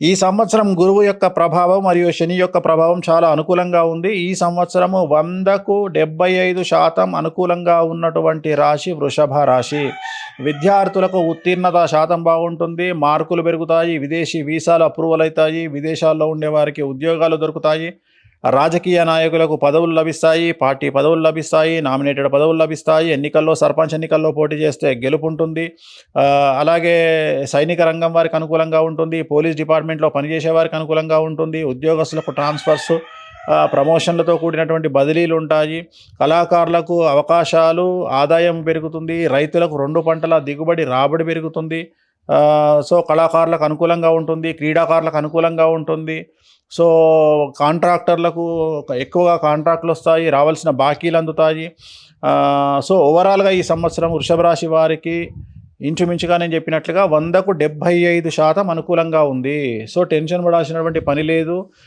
ఈ సంవత్సరం గురువు యొక్క ప్రభావం మరియు శని యొక్క ప్రభావం చాలా అనుకూలంగా ఉంది. ఈ సంవత్సరము 100కు 75% అనుకూలంగా ఉన్నటువంటి రాశి వృషభ రాశి. విద్యార్థులకు ఉత్తీర్ణత శాతం బాగుంటుంది. మార్కులు పెరుగుతాయి. విదేశీ వీసాలు అప్రూవల్ అయితాయి. విదేశాల్లో ఉండేవారికి ఉద్యోగాలు దొరుకుతాయి. రాజకీయ నాయకులకు పదవులు లభిస్తాయి. పార్టీ పదవులు లభిస్తాయి. నామినేటెడ్ పదవులు లభిస్తాయి. ఎన్నికల్లో సర్పంచ్ ఎన్నికల్లో పోటీ చేస్తే గెలుపుంటుంది. అలాగే సైనిక రంగం వారికి అనుకూలంగా ఉంటుంది. పోలీస్ డిపార్ట్మెంట్లో పనిచేసే వారికి అనుకూలంగా ఉంటుంది. ఉద్యోగస్తులకు ట్రాన్స్ఫర్స్, ప్రమోషన్లతో కూడినటువంటి బదిలీలు ఉంటాయి. కళాకారులకు అవకాశాలు, ఆదాయం పెరుగుతుంది. రైతులకు 2 పంటల దిగుబడి, రాబడి పెరుగుతుంది. సో, కళాకారులకు అనుకూలంగా ఉంటుంది. క్రీడాకారులకు అనుకూలంగా ఉంటుంది. సో, కాంట్రాక్టర్లకు ఎక్కువగా కాంట్రాక్టులొస్తాయి. రావాల్సిన బాకీలు అందుతాయి. సో, ఓవరాల్‌గా ఈ సంవత్సరం వృషభ రాశి వారికి ఇంచుమించుగా నేను చెప్పినట్లుగా 100కు 75% అనుకూలంగా ఉంది. సో, టెన్షన్ పడాల్సినటువంటి పని లేదు.